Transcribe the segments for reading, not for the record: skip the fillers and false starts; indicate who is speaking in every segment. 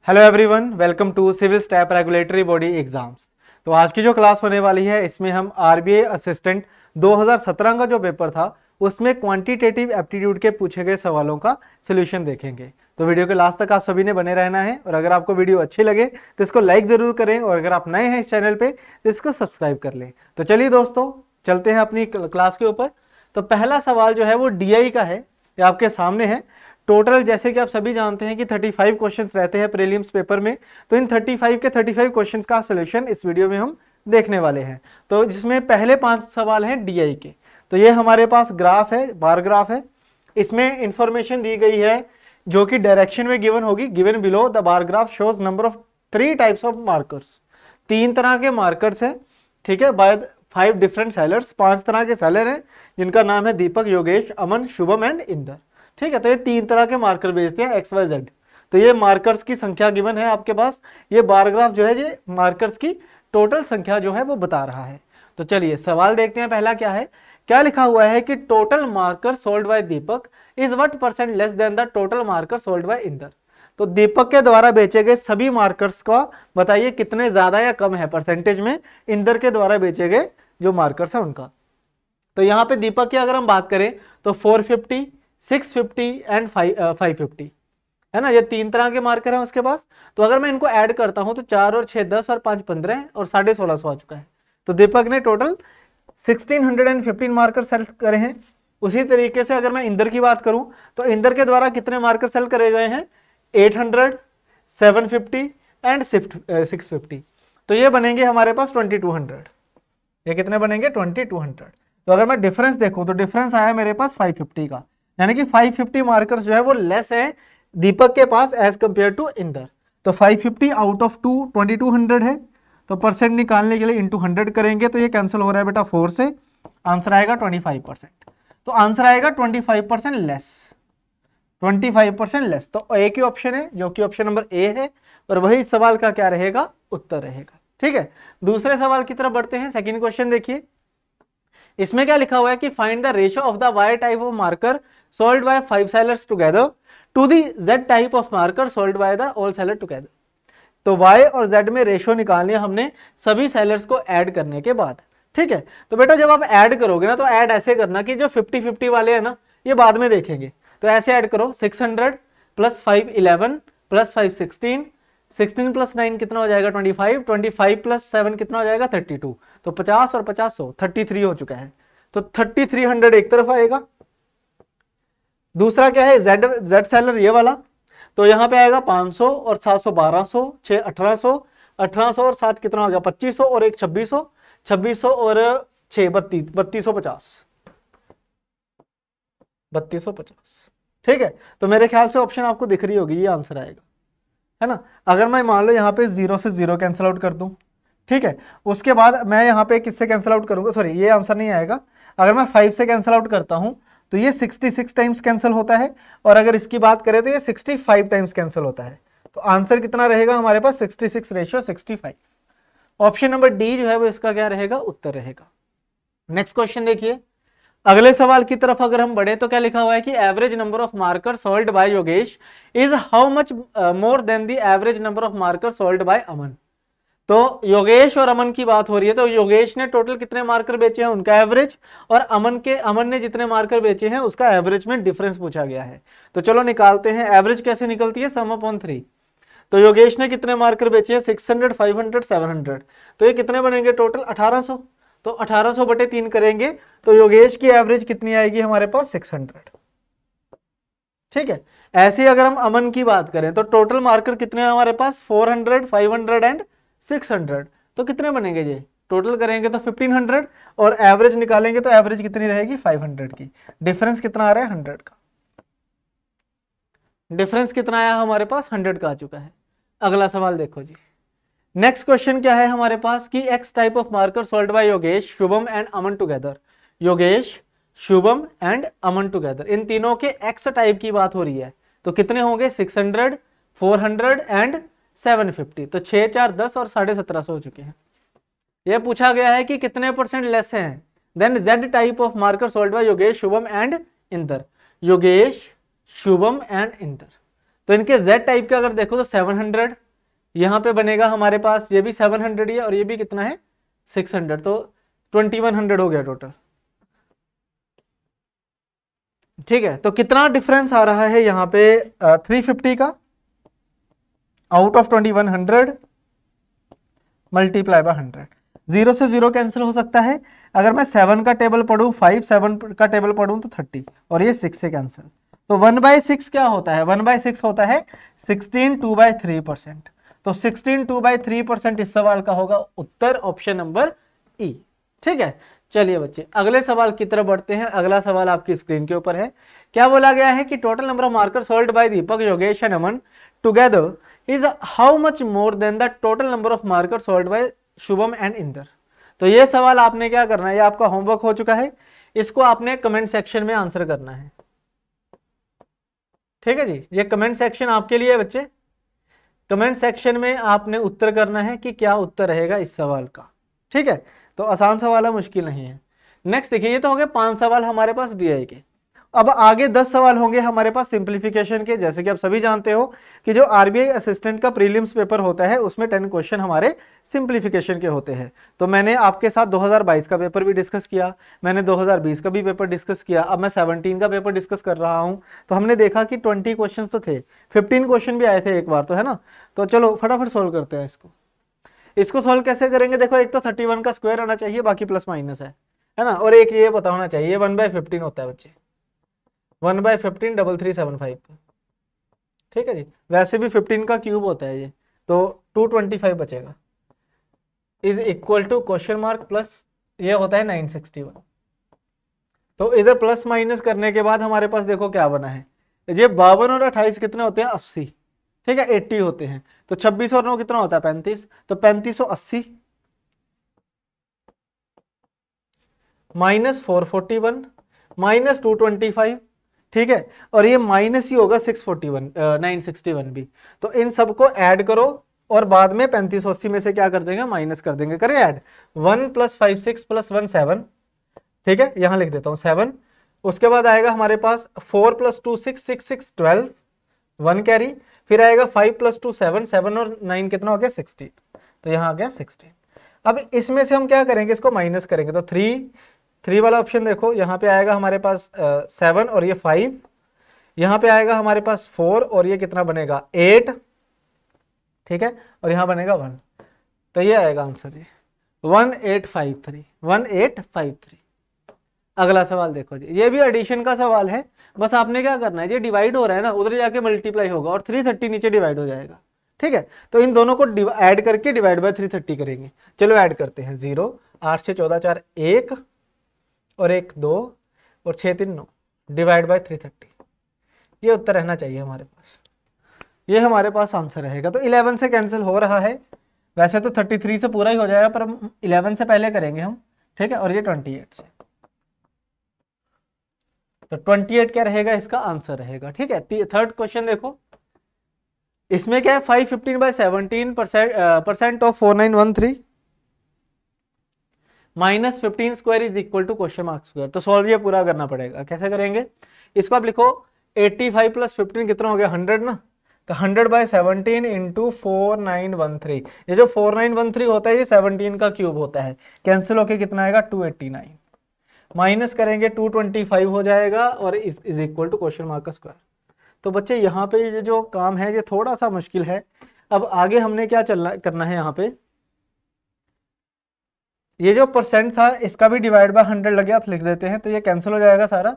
Speaker 1: Hello everyone, welcome to civil staff regulatory body exams. तो आज की जो क्लास होने वाली है इसमें हम आरबीआई असिस्टेंट 2017 का जो पेपर था उसमें क्वांटिटेटिव एप्टीट्यूड के पूछे गए सवालों का सॉल्यूशन देखेंगे। तो वीडियो के लास्ट तक आप सभी ने बने रहना है और अगर आपको वीडियो अच्छी लगे तो इसको लाइक जरूर करें और अगर आप नए हैं इस चैनल पे तो इसको सब्सक्राइब कर लें। तो चलिए दोस्तों चलते हैं अपनी क्लास के ऊपर। तो पहला सवाल जो है वो डीआई का है, ये आपके सामने है। टोटल जैसे कि आप सभी जानते हैं कि 35 क्वेश्चंस रहते हैं प्रीलिम्स पेपर में, तो इन 35 के 35 क्वेश्चंस का सॉल्यूशन इस वीडियो में हम देखने वाले हैं। तो जिसमें पहले 5 सवाल हैं डीआई के। तो ये हमारे पास ग्राफ है, बार ग्राफ है। इसमें इंफॉर्मेशन दी गई है जो कि डायरेक्शन में गिवन होगी। Given below the bar graph shows number of 3 types of markers. 3 तरह के मार्कर्स है, ठीक है, बाय 5 डिफरेंट सेलर्स। 5 तरह के सेलर हैं जिनका नाम है दीपक, योगेश, अमन, शुभम एंड इंदर। ठीक है, तो ये 3 तरह के मार्कर भेजते हैं एक्स वाई जेड। तो ये मार्कर्स की संख्या गिवन है आपके पास। ये बार ग्राफ जो है ये मार्कर्स की टोटल संख्या जो है वो बता रहा है। तो चलिए सवाल देखते हैं। पहला क्या है, क्या लिखा हुआ है कि total marker sold bye Deepak is what percent less than the total marker sold bye Inder. तो दीपक के द्वारा बेचे गए सभी मार्कर्स का बताइए कितने ज्यादा या कम है परसेंटेज में इंदर के द्वारा बेचे गए जो मार्कर्स है उनका। तो यहाँ पे दीपक की अगर हम बात करें तो 450, 650 एंड 550 है ना, ये 3 तरह के मार्कर हैं उसके पास। तो अगर मैं इनको ऐड करता हूं तो 4 और 6 10 और 5 15 और 1650 आ चुका है। तो दीपक ने टोटल 1615 मार्कर सेल करे हैं। उसी तरीके से अगर मैं इंदर की बात करूं तो इंदर के द्वारा कितने मार्कर सेल करे गए हैं, 800, 750 एंड 650। तो ये बनेंगे हमारे पास 2200। ये कितने बनेंगे, 2200। तो अगर मैं डिफरेंस देखूं तो डिफरेंस आया मेरे पास 550 का, यानी कि 550 मार्कर्स जो है वो लेस है दीपक के पास एज कंपेयर टू इंदर। तो 550 आउट ऑफ 2200 है। तो परसेंट निकालने के लिए इंटू 100 करेंगे तो ये कैंसिल हो रहा है बेटा 4 से। आंसर आएगा 25%। तो आंसर आएगा 25% लेस, 25% लेस। तो एक ही ऑप्शन है जो कि ऑप्शन नंबर ए है और वही सवाल का क्या रहेगा, उत्तर रहेगा। ठीक है, दूसरे सवाल की तरफ बढ़ते हैं। सेकंड क्वेश्चन देखिए, इसमें क्या लिखा हुआ है कि find the ratio of the Y type of marker sold by 5 sellers together to the Z type of marker sold by the all seller together. तो y और z में रेशियो निकालनी है हमने सभी सेलर्स को ऐड करने के बाद। ठीक है, तो बेटा जब आप ऐड करोगे ना तो ऐड ऐसे करना कि जो 50-50 वाले हैं ना ये बाद में देखेंगे। तो ऐसे ऐड करो, 600 प्लस 5 11 प्लस 5 16, 16 प्लस 9 कितना हो जाएगा 25, 25 प्लस 7 कितना हो जाएगा 32। तो 50 और 50 100, 33 हो चुका है। तो 3300 एक तरफ आएगा। दूसरा क्या है, जेड सेलर ये वाला। तो यहाँ पे आएगा 500 और 700 1200, 6 1800, 1800 और 7 कितना हो गया 2500 और 1 2600, 2600 और 6 3250, 3250। ठीक है, तो मेरे ख्याल से ऑप्शन आपको दिख रही होगी, ये आंसर आएगा, है ना। अगर मैं मान लो यहाँ पे 0 से 0 कैंसिल आउट कर दूं, ठीक है, उसके बाद मैं यहाँ पे किससे कैंसिल आउट करूंगा, सॉरी ये आंसर नहीं आएगा। अगर मैं 5 से कैंसिल आउट करता हूं तो ये 66 टाइम्स कैंसिल होता है और अगर इसकी बात करें तो ये 65 टाइम्स कैंसिल होता है। तो आंसर कितना रहेगा हमारे पास, 66 रेशियो 65। ऑप्शन नंबर डी जो है वो इसका क्या रहेगा, उत्तर रहेगा। नेक्स्ट क्वेश्चन देखिए, अगले सवाल की तरफ अगर हम बढ़े तो क्या लिखा हुआ है कि average number of marker sold by Yogesh is how much more than the average number of marker sold by Aman. तो योगेश और अमन की बात हो रही है। तो योगेश ने टोटल कितने मार्कर बेचे हैं उनका एवरेज, और अमन ने जितने मार्कर बेचे हैं उसका एवरेज में डिफरेंस पूछा गया है। तो चलो निकालते हैं। एवरेज कैसे निकलती है, सम अपॉन 3। तो योगेश ने कितने मार्कर बेचे हैं, 600, 500, 700। तो ये कितने बनेंगे टोटल 1800। तो 1800 बटे 3 करेंगे तो योगेश की एवरेज कितनी आएगी हमारे पास 600। ठीक है, ऐसे ही अगर हम अमन की बात करें तो टोटल मार्कर कितने हैं हमारे पास, 400, 500 एंड 600। तो कितने बनेंगे ये, टोटल करेंगे तो 1500 और एवरेज निकालेंगे तो एवरेज कितनी रहेगी 500 की। डिफरेंस कितना आ रहा है 100 का। डिफरेंस कितना आया हमारे पास 100 का आ चुका है। अगला सवाल देखो जी। नेक्स्ट क्वेश्चन क्या है हमारे पास कि x type of marker sold by Yogesh, Shubham and Aman together. Yogesh, Shubham and Aman together, इन तीनों के एक्स टाइप की बात हो रही है। तो कितने होंगे 600, 400 एंड 750। तो 6 4 10 और 1750 हो चुके हैं। यह पूछा गया है कि कितने परसेंट लेस हैं than Z type of marker sold by Yogesh, Shubham and Inder. Yogesh, Shubham and Inder. तो इनके Z टाइप के अगर देखो तो 700 यहाँ पे बनेगा हमारे पास, ये भी 700 ही है और ये भी कितना है 600, तो 2100 हो गया टोटल। ठीक है, तो कितना डिफरेंस आ रहा है यहाँ पे 350 का out of 2100 multiply by 100। Zero से जीरो कैंसिल हो सकता है। अगर मैं 7 का टेबल पढ़ूं, 5 7 का टेबल पढ़ूं तो 30 और ये 6 से कैंसिल। तो 1/6 क्या होता है? 1/6 होता है 16 2/3%। तो 16 2/3% इस सवाल का होगा उत्तर ऑप्शन नंबर ई। ठीक है, चलिए बच्चे अगले सवाल की तरफ बढ़ते हैं। अगला सवाल आपकी स्क्रीन के ऊपर है। क्या बोला गया है कि total number of marker sold bye Deepak, Yogesh and Aman together is how much more than the total number of marker sold bye Shubham and Inder. तो ये सवाल आपने क्या करना है, ये आपका होमवर्क हो चुका है, इसको आपने कमेंट सेक्शन में आंसर करना है। ठीक है जी, ये कमेंट सेक्शन आपके लिए है बच्चे। कमेंट सेक्शन में आपने उत्तर करना है कि क्या उत्तर रहेगा इस सवाल का। ठीक है, तो आसान सवाल है, मुश्किल नहीं है। नेक्स्ट देखिए, ये तो हो गए 5 सवाल हमारे पास डीआई के। अब आगे 10 सवाल होंगे हमारे पास सिंप्लीफिकेशन के। जैसे कि आप सभी जानते हो कि जो आरबीआई असिस्टेंट का प्रीलिम्स पेपर होता है उसमें 10 क्वेश्चन हमारे सिंप्लीफिकेशन के होते हैं। तो मैंने आपके साथ 2022 का पेपर भी डिस्कस किया, मैंने 2020 का भी पेपर डिस्कस किया, अब मैं 17 का पेपर डिस्कस कर रहा हूं। तो हमने देखा कि 20 क्वेश्चन तो थे, 15 क्वेश्चन भी आए थे एक बार, तो है ना। तो चलो फटाफट सोल्व करते हैं इसको सोल्व कैसे करेंगे? देखो, एक तो 31 का स्क्वायर आना चाहिए, बाकी प्लस माइनस है ना, और एक ये पता होना चाहिए 1/15 होता है बच्चे, 1/15 3375। ठीक है जी, वैसे भी 15 का क्यूब होता है ये, तो 225 बचेगा is equal to question mark plus ये होता है 961। तो इधर प्लस माइनस करने के बाद हमारे पास देखो क्या बना है, ये 52 और 28 कितने होते हैं? 80। ठीक है, 80 होते हैं। तो 26 और 9 कितना होता है? 35। तो 3580 माइनस 441 माइनस 225। ठीक है, और ये माइनस ही होगा 641 961 भी। तो इन सबको ऐड करो और बाद में 3580 में से क्या कर देंगे? माइनस कर देंगे। करें ऐड, 1 + 5 6 + 1 7। ठीक है, यहां लिख देता हूं 7। उसके बाद आएगा हमारे पास 4 + 2 6 6 6 12 1 कैरी। फिर आएगा 5 + 2 7 7 और 9 कितना हो गया? 16। तो यहां आ गया 16। अब इसमें से हम क्या करेंगे? इसको माइनस करेंगे। तो 3 वाला ऑप्शन देखो, यहाँ पे आएगा हमारे पास 7 और ये 5, यहाँ पे आएगा हमारे पास 4 और ये कितना बनेगा? 8। ठीक है, और यहाँ बनेगा 1। तो ये आएगा आंसर जी 1853 1853। अगला सवाल देखो जी, ये भी एडिशन का सवाल है। बस आपने क्या करना है, ये डिवाइड हो रहा है ना, उधर जाके मल्टीप्लाई होगा और 330 नीचे डिवाइड हो जाएगा। ठीक है, तो इन दोनों को ऐड करके डिवाइड बाय 330 करेंगे। चलो ऐड करते हैं। 0 8 6 14 4 1 और 1 2 और 6 3 9 डिवाइड बाय 330। ये उत्तर रहना चाहिए हमारे पास, ये हमारे पास आंसर रहेगा। तो 11 से कैंसिल हो रहा है, वैसे तो 33 से पूरा ही हो जाएगा, पर हम 11 से पहले करेंगे हम। ठीक है, और ये 28 से, तो 28 क्या रहेगा? इसका आंसर रहेगा। ठीक है, थर्ड क्वेश्चन देखो, इसमें क्या है? 515/17% of 4913 minus 15 square is equal to question mark square. तो सॉल्व ये पूरा करना पड़ेगा। कैसे करेंगे? इसको आप लिखो 85 + 15 कितना हो गया? 100 ना। तो 100/17 इंटू 4913। ये जो 4913 होता है ये 17 का क्यूब होता है, कैंसिल होके कितना आएगा? 289। माइनस करेंगे 225 हो जाएगा और is equal to question mark का स्क्वायर। तो बच्चे यहाँ पे ये जो काम है ये थोड़ा सा मुश्किल है। अब आगे हमने क्या करना है, यहाँ पे ये जो परसेंट था इसका भी डिवाइड बाय 100 लग गया, तो लिख देते हैं। तो ये कैंसिल हो जाएगा सारा।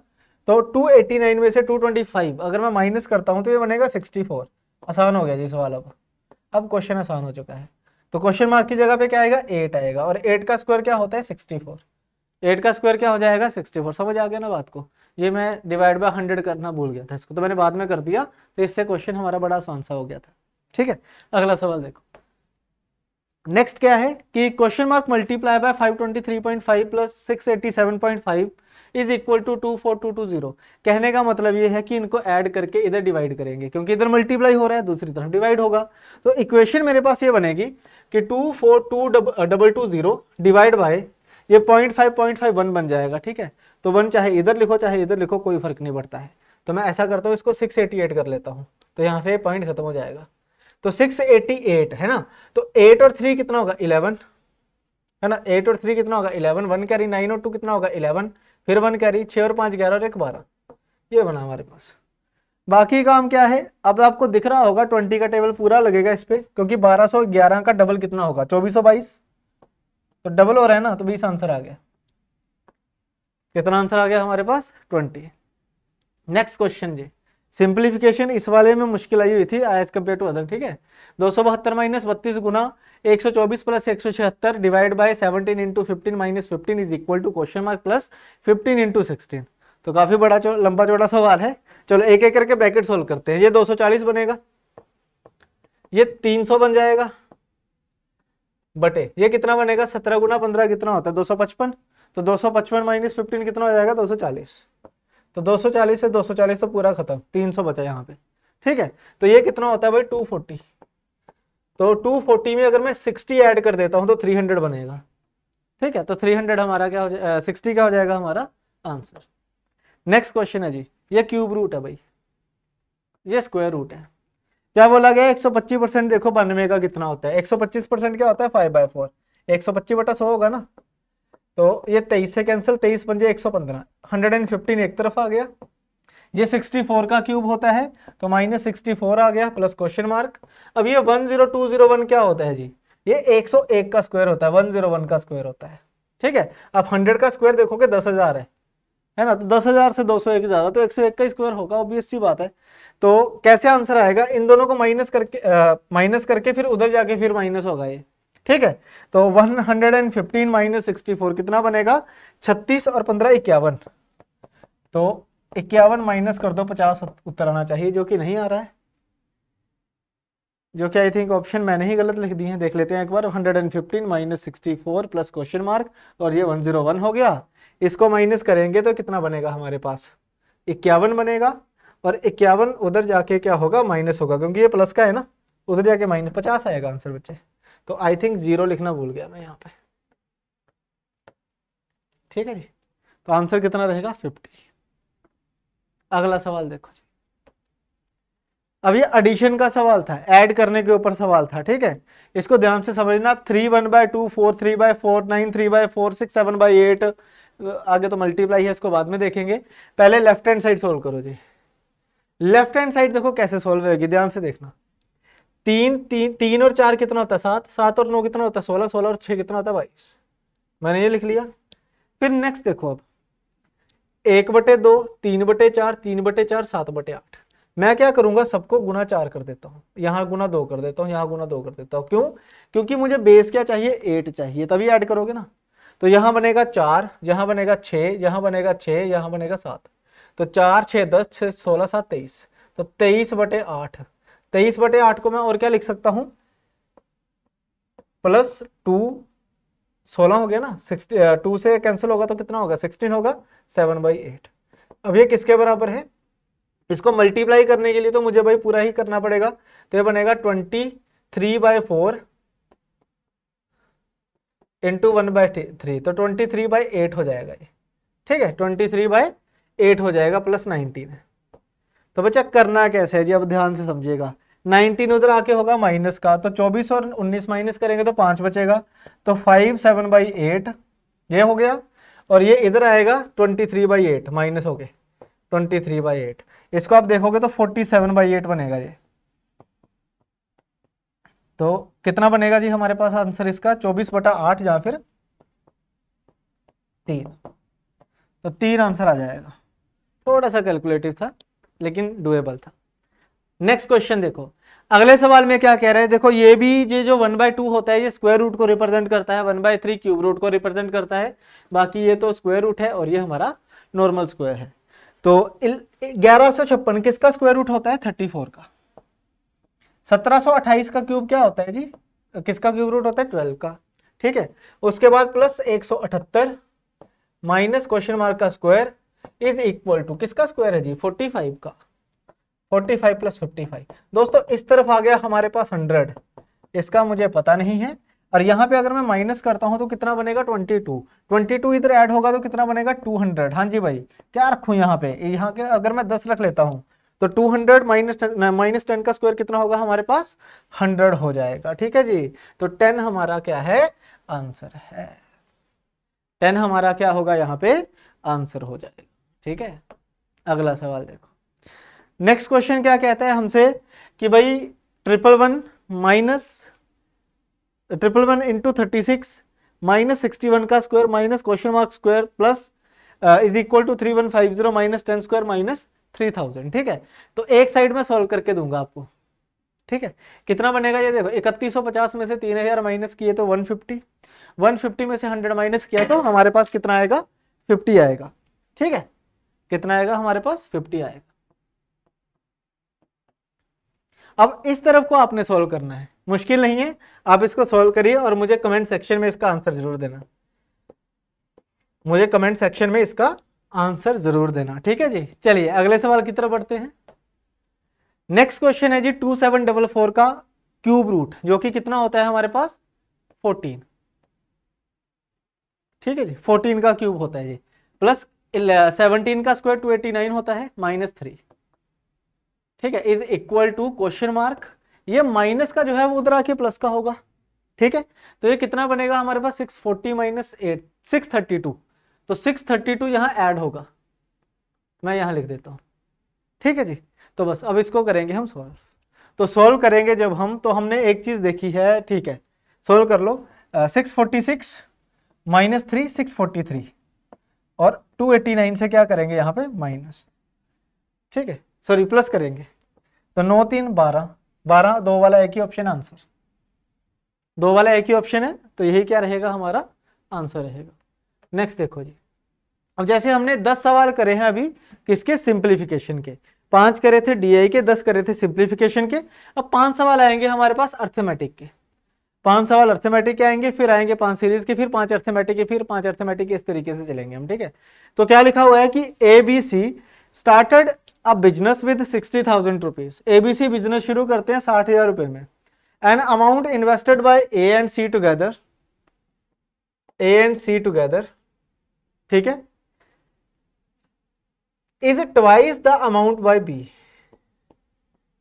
Speaker 1: तो 289 में से 225 अगर मैं माइनस करता हूं तो ये बनेगा 64। आसान हो गया जी सवाल। अब क्वेश्चन आसान हो चुका है। तो क्वेश्चन मार्क की जगह पे क्या आएगा? 8 आएगा, और 8 का स्क्वायर क्या होता है? 64। 8 का स्क्वायर क्या हो जाएगा? 64। समझ आ गया ना बात को? ये मैं डिवाइड बाय 100 करना भूल गया था, इसको तो मैंने बाद में कर दिया, तो इससे क्वेश्चन हमारा बड़ा आसान सा हो गया था। ठीक है, अगला सवाल देखो। नेक्स्ट क्या है कि question mark multiply by 523.5 plus 687.5 is equal to 24220। कहने का मतलब ये है कि इनको ऐड करके इधर डिवाइड करेंगे, क्योंकि इधर मल्टीप्लाई हो रहा है, दूसरी तरफ डिवाइड होगा। तो इक्वेशन मेरे पास ये बनेगी कि 24220 डिवाइड बाय ये 0.5 बन जाएगा। ठीक है, तो 1 चाहे इधर लिखो चाहे इधर लिखो, कोई फर्क नहीं पड़ता है। तो मैं ऐसा करता हूँ, इसको 688 कर लेता हूँ। तो यहाँ से पॉइंट खत्म हो जाएगा। तो 688 है ना, तो 8 और 3 कितना होगा 11 है ना, 8 और 3 कितना होगा 11, 1 कैरी 9 और 2 कितना होगा 11, फिर 1 कैरी 6 और 5 11 और 1 12, ये बना हमारे पास। बाकी काम क्या है, अब आपको दिख रहा होगा 20 का टेबल पूरा लगेगा इस पे, क्योंकि 1211 का डबल कितना होगा 2422, तो डबल हो रहा है ना, तो 20 आंसर आ गया। कितना आंसर आ गया हमारे पास 20। नेक्स्ट क्वेश्चन जी, सिंप्लीफिकेशन इस वाले में मुश्किल आई हुई थी एज कम्पेयर टू अदर, ठीक है। 272 माइनस 32 गुना 124 प्लस 176 divide by 17 into 15 minus 15 is equal to question mark plus 15 into 16। तो काफी बड़ा लंबा चौड़ा सवाल है। चलो एक एक करके ब्रैकेट सोल्व करते हैं। ये 240 बनेगा, ये 300 बन जाएगा, बटे ये कितना बनेगा 17 गुना 15 कितना होता है 255, तो 255 माइनस 15 कितना हो जाएगा 240, तो 240 से 240 तो पूरा खत्म, 300 बचा यहाँ पे, ठीक है। तो ये कितना होता है भाई 240, तो 240 में अगर मैं 60 ऐड कर देता हूं तो 300 बनेगा, ठीक है। तो 300 हमारा क्या हो जाएगा 60 का हो जाएगा हमारा आंसर। नेक्स्ट क्वेश्चन है जी, ये क्यूब रूट है भाई, ये स्क्वायर रूट है। क्या बोला गया 125% देखो 92 का कितना होता है, 125% क्या होता है 5/4, 125/100 होगा ना, तो ये 23 से कैंसिल, 23 पंजे 115, 115 एक तरफ आ गया। ये 64 का क्यूब होता है, तो माइनस 64 आ गया प्लस क्वेश्चन मार्क। अब ये 10201 क्या होता है जी, ये 101 का स्क्वायर होता है, 101 का स्क्वायर होता है, ठीक है। अब 100 का स्क्वायर देखोगे 10,000 है ना, तो 10,000 से 201 ज्यादा, तो 101 का स्क्वायर होगा, ऑब्वियस सी बात है। तो कैसे आंसर आएगा, इन दोनों को माइनस करके फिर उधर जाके फिर माइनस होगा ये, ठीक है। तो 115 माइनस 64 कितना बनेगा 36 और 15 51, तो 51 माइनस कर दो 50 उत्तर आना चाहिए, जो कि नहीं आ रहा है, जो कि आई थिंक ऑप्शन मैंने ही गलत लिख दिए हैं। देख लेते हैं एक बार, 115 माइनस 64 प्लस क्वेश्चन मार्क, और ये 101 हो गया। इसको माइनस करेंगे तो कितना बनेगा हमारे पास 51 बनेगा, और 51 उधर जाके क्या होगा माइनस होगा, क्योंकि ये प्लस का है ना, उधर जाके माइनस 50 आएगा आंसर बच्चे। तो आई थिंक 0 लिखना भूल गया मैं यहाँ पे, ठीक है जी। तो आंसर कितना रहेगा 50। अगला सवाल देखो जी, अब ये एडिशन का सवाल था, ऐड करने के ऊपर सवाल था, ठीक है। इसको ध्यान से समझना, 3 1/2 4 3/4 9 3/4 6 7/8, आगे तो मल्टीप्लाई है, इसको बाद में देखेंगे। पहले लेफ्ट हैंड साइड सोल्व करो जी। लेफ्ट हैंड साइड देखो कैसे सोल्व होगी, ध्यान से देखना। 3 और 4 कितना होता है 7, 7 और 9 कितना होता है 16, 16 और 6 कितना होता है 22, मैंने ये लिख लिया। फिर नेक्स्ट देखो, अब 1/2 3/4 3/4 7/8, मैं क्या करूंगा सबको गुना 4 कर देता हूँ, यहाँ गुना 2 कर देता हूँ, यहाँ गुना 2 कर देता हूँ। क्यों, क्योंकि मुझे बेस क्या चाहिए 8 चाहिए, तभी ऐड करोगे ना। तो यहाँ बनेगा 4, यहाँ बनेगा 6, यहाँ बनेगा 6, यहाँ बनेगा 7, तो 4 6 10 6 16 7 23, तो 23/8, 23/8 को मैं और क्या लिख सकता हूँ प्लस 2, 16 हो गया ना, 2 से कैंसिल होगा तो कितना होगा 16 होगा, 7/8। अब ये किसके बराबर है, इसको मल्टीप्लाई करने के लिए तो मुझे भाई पूरा ही करना पड़ेगा, तो ये बनेगा 23/4 इंटू 1/3, तो 23/8 हो जाएगा ये, ठीक है। 23/8 हो जाएगा प्लस 19 है। तो बच्चा करना कैसे है जी, अब ध्यान से समझिएगा। 19 उधर आके होगा माइनस का, तो 24 और 19 माइनस करेंगे तो 5 बचेगा, तो 5 7/8 ये हो गया, और ये इधर आएगा 23/8 माइनस हो गए 23/8, इसको आप देखोगे तो 47/8 बनेगा ये। तो कितना बनेगा जी हमारे पास आंसर इसका 24/8 या फिर 3, तो 3 आंसर आ जाएगा। थोड़ा सा कैलकुलेटिव था लेकिन डुएबल था। नेक्स्ट क्वेश्चन देखो, अगले सवाल में क्या कह रहे हैं, देखो ये भी ये जो 1/2 होता है ये स्क्वायर रूट को रिप्रेजेंट करता है, 1/3 क्यूब रूट को रिप्रेजेंट करता है, बाकी ये तो स्क्वायर रूट है और ये हमारा नॉर्मल स्क्वायर है। तो 1156 किसका स्क्वायर रूट होता है 34 का। 1728 का क्यूब क्या होता है जी, किसका क्यूब रूट होता है 12 का, ठीक है। उसके बाद प्लस 178 माइनस क्वेश्चन मार्क का स्क्वायर इज इक्वल टू किसका स्क्वायर है जी 45 का, 45 प्लस 55। दोस्तों इस तरफ आ गया हमारे पास 100, इसका मुझे पता नहीं है, और यहाँ पे अगर मैं माइनस करता हूं तो कितना बनेगा 22 इधर ऐड होगा तो कितना बनेगा 200। हाँ जी भाई, क्या रखूं यहाँ पे, यहाँ के अगर मैं 10 रख लेता हूँ तो 200 माइनस 10 का स्क्वायर कितना होगा हमारे पास, 100 हो जाएगा। ठीक है जी, तो 10 हमारा क्या है, आंसर है। 10 हमारा क्या होगा यहाँ पे, आंसर हो जाएगा। ठीक है, अगला सवाल देखो। नेक्स्ट क्वेश्चन क्या कहता है हमसे कि भाई 111 इंटू 36 माइनस 61 का square minus question mark square plus is equal to 3150 minus 10 square minus 3000। ठीक है, तो एक साइड में सॉल्व करके दूंगा आपको। ठीक है, कितना बनेगा ये देखो, 3150 में से 3000 माइनस किए तो 150, 150 में से 100 माइनस किया तो हमारे पास कितना आएगा, 50 आएगा। ठीक है, कितना आएगा हमारे पास, 50 आएगा। अब इस तरफ को आपने सॉल्व करना है, मुश्किल नहीं है, आप इसको सॉल्व करिए और मुझे कमेंट सेक्शन में इसका आंसर जरूर देना, मुझे कमेंट सेक्शन में इसका आंसर जरूर देना। ठीक है जी, चलिए अगले सवाल की तरफ बढ़ते हैं। नेक्स्ट क्वेश्चन है जी 2744 का क्यूब रूट, जो कि कितना होता है हमारे पास, 14। ठीक है जी, 14 का क्यूब होता है जी, प्लस 17 का स्क्वायर 289 होता है माइनस 3। ठीक है, is equal to question mark, ये माइनस का जो है वो उधर आके प्लस का होगा। ठीक है, तो ये कितना बनेगा हमारे पास, 640 माइनस 8 632, तो 632 यहां ऐड होगा, मैं यहां लिख देता हूं। ठीक है जी, तो बस अब इसको करेंगे हम सॉल्व। तो सॉल्व करेंगे जब हम, तो हमने एक चीज देखी है। ठीक है, सॉल्व कर लो। 646 माइनस 3 643 और 289 से क्या करेंगे यहाँ पे माइनस। ठीक है, सॉरी प्लस करेंगे, तो 9 3 12 12, दो वाला एक ही ऑप्शन आंसर, दो वाला एक ही ऑप्शन है, तो यही क्या रहेगा हमारा आंसर रहेगा। नेक्स्ट देखो जी, अब जैसे हमने 10 सवाल करे हैं अभी किसके, सिंप्लीफिकेशन के, 5 करे थे डीआई के, 10 करे थे सिंप्लीफिकेशन के। अब 5 सवाल आएंगे हमारे पास अर्थमेटिक के, 5 सवाल अर्थमेटिक के आएंगे, फिर आएंगे 5 सीरीज के, फिर 5 अर्थमेटिक के, फिर 5 अर्थमेटिक के, इस तरीके से चलेंगे हम। ठीक है, तो क्या लिखा हुआ है कि ABC started a business with 60,000 rupees. ABC business शुरू करते हैं 60,000 रुपए में। An amount invested bye A and C together, A and C together, ठीक है, is twice the amount by B,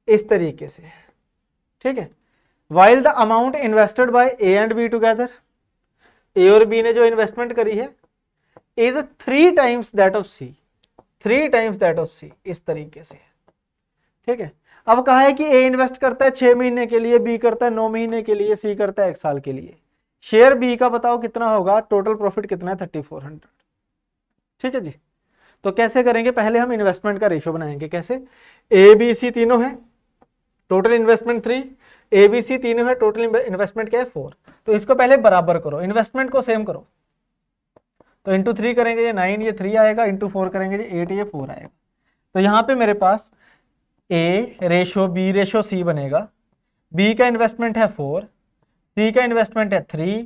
Speaker 1: इस तरीके से। ठीक है, while the amount invested bye A and B together, A और B ने जो इन्वेस्टमेंट करी है, is 3 times that of C, 3 times that of C, इस तरीके से। ठीक है, अब कहा है कि A इन्वेस्ट करता है 6 महीने के लिए, B करता है 9 महीने के लिए, C करता है 1 साल के लिए। शेयर B का बताओ कितना होगा, टोटल प्रॉफिट कितना है, 3400। ठीक है जी, तो कैसे करेंगे, पहले हम इन्वेस्टमेंट का रेशियो बनाएंगे। कैसे, ABC तीनों है, टोटल इन्वेस्टमेंट 3, ABC तीनों है, टोटल इन्वेस्टमेंट क्या है 4। तो इसको पहले बराबर करो, इन्वेस्टमेंट को सेम करो, तो इंटू 3 करेंगे ये 9, ये 3 आएगा, इंटू 4 करेंगे ये 8, ये 4 आएगा। तो यहाँ पे मेरे पास A ratio B ratio C बनेगा। B का इन्वेस्टमेंट है 4, C का इन्वेस्टमेंट है 3,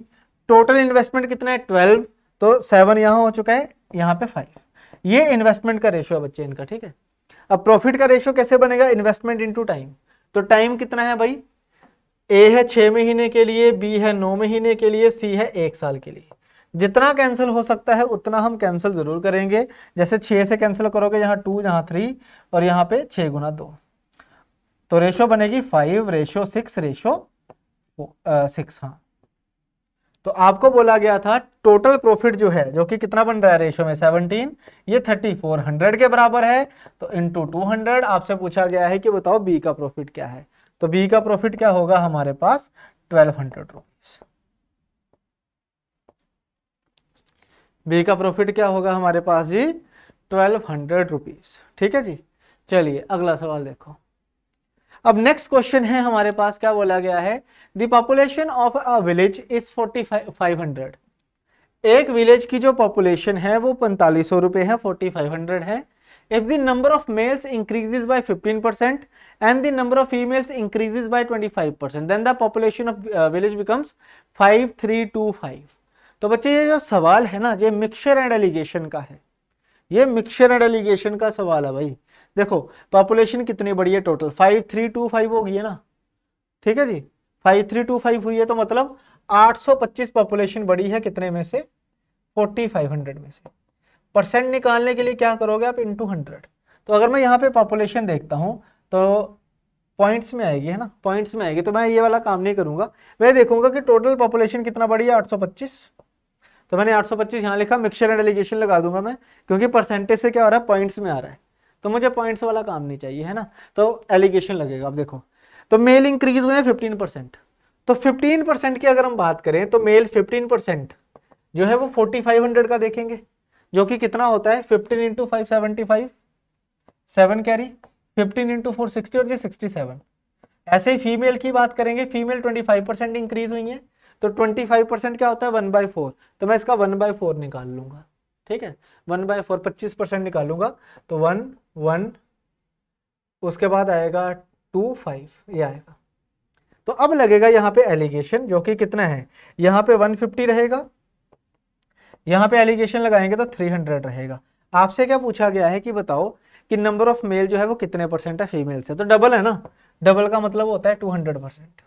Speaker 1: टोटल इन्वेस्टमेंट कितना है 12, तो 7 यहाँ हो चुका है, यहाँ पे 5। ये इन्वेस्टमेंट का रेशो है बच्चे इनका। ठीक है, अब प्रॉफिट का रेशो कैसे बनेगा, इन्वेस्टमेंट इंटू टाइम। तो टाइम कितना है भाई, A है 6 महीने के लिए, B है 9 महीने के लिए, C है 1 साल के लिए। जितना कैंसिल हो सकता है उतना हम कैंसिल जरूर करेंगे। जैसे 6 से कैंसिल करोगे, यहाँ 2, यहाँ 3 और यहाँ पे 6 गुना 2, तो रेशो बनेगी 5 रेशो 6 रेशो 6। हाँ, तो आपको बोला गया था टोटल प्रॉफिट जो है, जो कि कितना बन रहा है रेशो में 17, ये 3400 के बराबर है, तो इंटू 200 आपसे पूछा गया है कि बताओ बी का प्रॉफिट क्या है। तो बी का प्रॉफिट क्या होगा हमारे पास, 1200 रुपीज। बी का प्रॉफिट क्या होगा हमारे पास जी, 1200 रुपीज। ठीक है जी, चलिए अगला सवाल देखो। अब नेक्स्ट क्वेश्चन है हमारे पास, क्या बोला गया है, the population of a village is 4500। एक विलेज की जो पॉपुलेशन है वो 4500 रुपए है, 4500 है। If the number of males increases by 15% and the number of females increases by 25%, then the population of village becomes 5325। तो बच्चे ये जो सवाल है ना, ये मिक्सचर एंड एलिगेशन का है, ये मिक्सचर एंड एलिगेशन का सवाल है भाई। देखो पॉपुलेशन कितनी बड़ी है, टोटल 5325 हो गई है ना। ठीक है जी, 5325 हुई है, तो मतलब 825 पॉपुलेशन बड़ी है, कितने में से, 4500 में से। परसेंट निकालने के लिए क्या करोगे आप, इंटू 100, तो अगर मैं यहाँ पे पॉपुलेशन देखता हूँ तो पॉइंट्स में आएगी, है ना, पॉइंट्स में आएगी, तो मैं ये वाला काम नहीं करूंगा। मैं देखूंगा कि टोटल पॉपुलेशन कितना बढ़ी है, 825। तो मैंने 825 यहाँ लिखा, मिक्सचर एंड एलिगेशन लगा दूंगा मैं, क्योंकि परसेंटेज से क्या हो रहा है, पॉइंट्स में आ रहा है, तो मुझे पॉइंट्स वाला काम नहीं चाहिए, है ना, तो एलिगेशन लगेगा। अब देखो, तो मेल इंक्रीज हुए हैं 15%, तो 15% की अगर हम बात करें तो मेल 15% जो है वो 4500 का देखेंगे, जो कि कितना होता है 15 इंटू 575, 7 कैरी, 15 इंटू 460 और ये 67। ऐसे ही फीमेल की बात करेंगे, फीमेल 25% इंक्रीज हुई है, तो 25% क्या होता है 1/4, तो मैं इसका 1/4 निकाल लूंगा, ठीक है, 1/4 25% निकालूंगा, तो 1 1, उसके बाद आएगा 2 5, ये आएगा। तो अब लगेगा यहाँ पे एलिगेशन, जो कि कितना है, यहाँ पे 150 रहेगा, यहाँ पे एलिगेशन लगाएंगे तो 300 रहेगा। आपसे क्या पूछा गया है कि बताओ कि नंबर ऑफ मेल जो है वो कितने परसेंट है फीमेल से, तो डबल है ना, डबल का मतलब होता है 200%,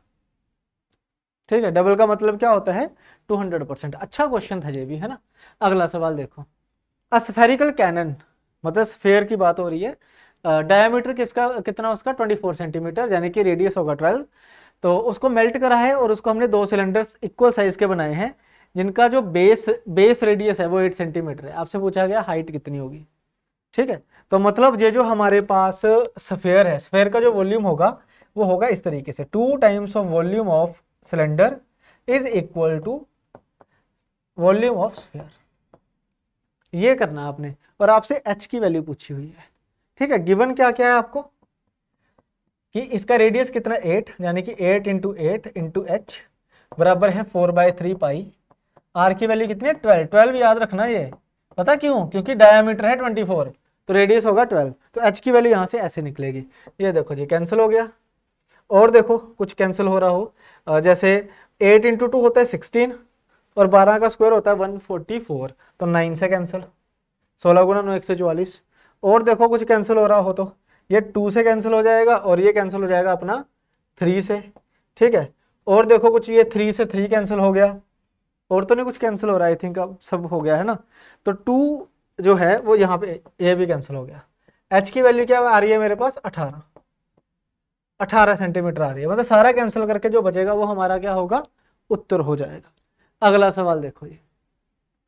Speaker 1: ठीक है, डबल का मतलब क्या होता है 200%। अच्छा क्वेश्चन था ये भी, है ना। अगला सवाल देखो, अ स्फेरिकल कैनन, मतलब स्फेयर की बात हो रही है, डायमीटर किसका कितना, उसका 24 सेंटीमीटर, यानी कि रेडियस होगा 12, तो उसको मेल्ट करा है और उसको हमने 2 सिलेंडर्स इक्वल साइज के बनाए हैं, जिनका जो बेस रेडियस है वो 8 सेंटीमीटर है। आपसे पूछा गया हाइट कितनी होगी, ठीक है, तो मतलब ये जो हमारे पास स्फेयर है, स्फेयर का जो वॉल्यूम होगा वो होगा इस तरीके से, 2 times of volume of cylinder is equal to volume of sphere, ये करना आपने। और आपसे h की वैल्यू पूछी हुई है, ठीक है, गिवन क्या क्या है आपको कि इसका रेडियस कितना 8, यानी कि 8 इंटू 8 इंटू एच बराबर है 4/3 पाई, आर की वैल्यू कितनी है 12, 12 याद रखना, ये पता क्यों, क्योंकि डायमीटर है 24, तो रेडियस होगा 12, तो h की वैल्यू यहाँ से ऐसे निकलेगी। ये देखो जी कैंसिल हो गया, और देखो कुछ कैंसिल हो रहा हो, जैसे 8 इंटू 2 होता है 16 और 12 का स्क्वायर होता है 144, तो 9 से कैंसिल, 16 गुना 9 144। और देखो कुछ कैंसिल हो रहा हो तो ये 2 से कैंसिल हो जाएगा और ये कैंसिल हो जाएगा अपना 3 से, ठीक है। और देखो कुछ ये 3 से 3 कैंसिल हो गया, और तो नहीं कुछ कैंसिल हो रहा है, आई थिंक अब सब हो गया है ना। तो 2 जो है वो यहाँ पे ये भी कैंसिल हो गया। h की वैल्यू क्या आ रही है मेरे पास 18 सेंटीमीटर आ रही है, मतलब सारा कैंसिल करके जो बचेगा वो हमारा क्या होगा, उत्तर हो जाएगा। अगला सवाल देखो, ये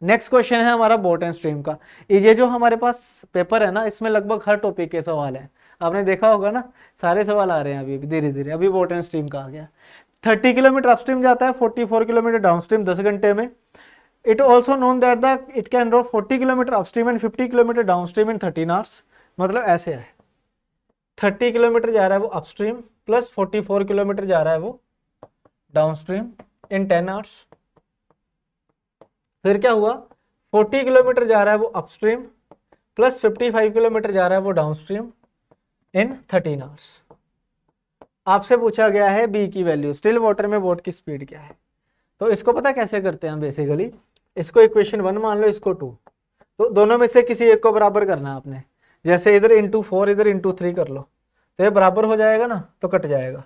Speaker 1: नेक्स्ट क्वेश्चन है हमारा बोट एंड स्ट्रीम का। ये जो हमारे पास पेपर है ना, इसमें लगभग हर टॉपिक के सवाल है, आपने देखा होगा ना, सारे सवाल आ रहे हैं अभी धीरे धीरे। अभी बोट एंड स्ट्रीम का आ गया, 30 किलोमीटर अपस्ट्रीम जाता है, 44 किलोमीटर डाउनस्ट्रीम 10 घंटे में। It also known that the it can draw 40 kilometre upstream and 50 kilometre downstream in 13 hours. मतलब ऐसे है, 30 किलोमीटर जा रहा है वो अपस्ट्रीम प्लस 44 किलोमीटर जा रहा है वो डाउनस्ट्रीम इन 10 आवर्स। फिर क्या हुआ, 40 किलोमीटर जा रहा है वो अपस्ट्रीम प्लस 55 किलोमीटर जा रहा है वो डाउनस्ट्रीम इन 13 आवर्स। आपसे पूछा गया है बी की वैल्यू, स्टिल वाटर में बोट की स्पीड क्या है। तो इसको पता कैसे करते हैं हम, बेसिकली इसको इक्वेशन 1 मान लो, इसको 2, तो दोनों में से किसी एक को बराबर करना है आपने। जैसे इधर इंटू 4 इधर इंटू 3 कर लो, तो ये बराबर हो जाएगा ना, तो कट जाएगा।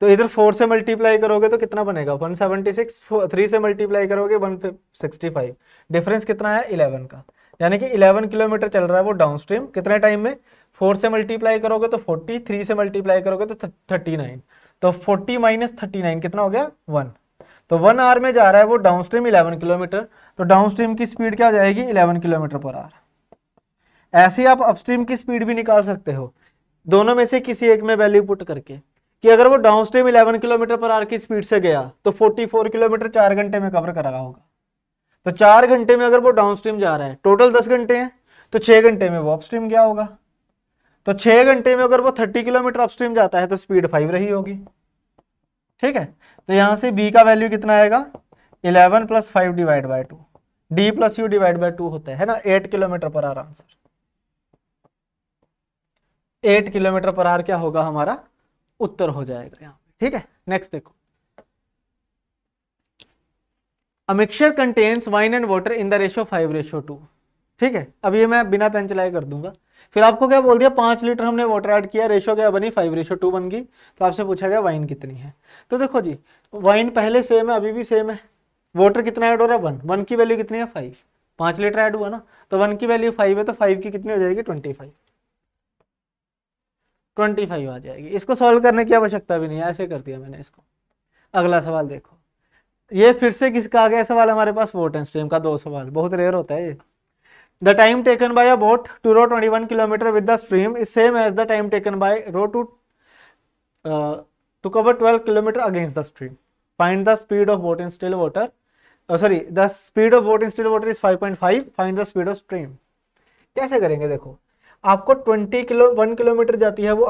Speaker 1: तो इधर 4 से मल्टीप्लाई करोगे तो कितना बनेगा 176, 3 से मल्टीप्लाई करोगे 165, डिफरेंस कितना है 11 का, यानी कि 11 किलोमीटर चल रहा है वो डाउनस्ट्रीम कितने टाइम में, 4 से मल्टीप्लाई करोगे तो 40, 3 से मल्टीप्लाई करोगे तो 39, तो 40 माइनस 39 कितना हो गया 1, तो 1 आवर में जा रहा है वो डाउनस्ट्रीम 11 किलोमीटर, तो डाउनस्ट्रीम की स्पीड क्या हो जाएगी 11 किलोमीटर पर आवर। ऐसे ही आप अपस्ट्रीम की स्पीड भी निकाल सकते हो, दोनों में से किसी एक में वैल्यू पुट करके, कि अगर वो डाउनस्ट्रीम 11 किलोमीटर पर आवर की स्पीड से गया तो 44 किलोमीटर 4 घंटे में कवर कर रहा होगा। तो 4 घंटे में अगर वो डाउनस्ट्रीम जा रहा है, टोटल 10 घंटे हैं, तो 6 घंटे में वो अपस्ट्रीम गया होगा। तो 6 घंटे में अगर वो 30 किलोमीटर अपस्ट्रीम जाता है तो स्पीड 5 रही होगी, ठीक है। तो यहां से बी का वैल्यू कितना आएगा 11 plus 5 divide by 2, D plus you divide by 2 होता है ना, 8 kilometre per our answer, 8 kilometre per our क्या होगा हमारा उत्तर हो जाएगा यहाँ पे, ठीक है। नेक्स्ट देखो, a mixture contains wine and water in the ratio 5:2, ठीक है। अब ये मैं बिना पेन चलाए कर दूंगा। फिर आपको क्या बोल दिया 5 लीटर हमने वाटर ऐड किया, रेशियो क्या बनी 5:2 बन गई। तो आपसे पूछा गया वाइन कितनी है, तो देखो जी वाइन पहले सेम है अभी भी सेम है, वाटर कितना ऐड हो रहा है 1, 1 की वैल्यू कितनी है 5, 5 लीटर ऐड हुआ ना, तो 1 की वैल्यू 5 है, तो 5 की कितनी हो जाएगी 25। 25 आ जाएगी। इसको सॉल्व करने की आवश्यकता भी नहीं है, ऐसे कर दिया मैंने इसको। अगला सवाल देखो, ये फिर से किसका आ गया सवाल हमारे पास, बोट एंड स्ट्रीम का 2 सवाल, बहुत रेयर होता है ये। The time taken by a boat to row 21 kilometre with the stream is same as the time taken by row to cover 12 kilometre against the stream. Find the speed of boat in still water, sorry the speed of boat in still water is 5.5, find the speed of stream. कैसे करेंगे, देखो आपको 1 kilometre जाती है वो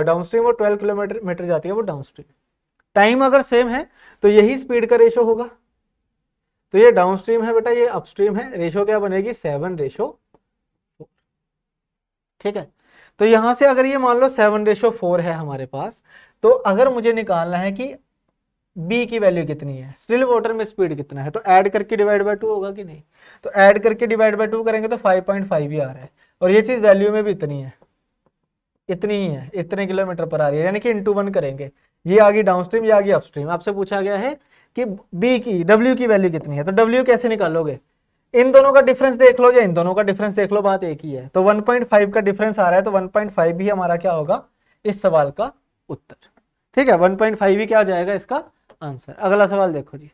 Speaker 1: down stream और 12 kilometre जाती है वो डाउन स्ट्रीम। टाइम अगर सेम है तो यही स्पीड का रेशो होगा। तो ये डाउन स्ट्रीम है बेटा, ये अपस्ट्रीम है, रेशो क्या बनेगी 7:4। ठीक है, तो यहां से अगर ये मान लो 7:4 है हमारे पास, तो अगर मुझे निकालना है कि बी की वैल्यू कितनी है, स्टिल वाटर में स्पीड कितना है, तो ऐड करके डिवाइड बाय 2 होगा कि नहीं। तो ऐड करके डिवाइड बाय 2 करेंगे तो 5.5 ही आ रहा है, और ये चीज वैल्यू में भी इतनी है, इतनी ही है, इतने किलोमीटर पर आ रही है, यानी कि इंटू 1 करेंगे। ये आ गई डाउन स्ट्रीम, ये आ गई अपस्ट्रीम। आपसे पूछा गया है कि बी की डब्ल्यू की वैल्यू कितनी है, तो डब्ल्यू कैसे निकालोगे, इन दोनों का डिफरेंस देख लो या इन दोनों का डिफरेंस देख लो, बात एक ही है। तो 1.5 का डिफरेंस आ रहा है, तो 1.5 भी हमारा क्या होगा इस सवाल का उत्तर। ठीक है, 1.5 ही क्या हो जाएगा इसका आंसर। अगला सवाल देखो जी,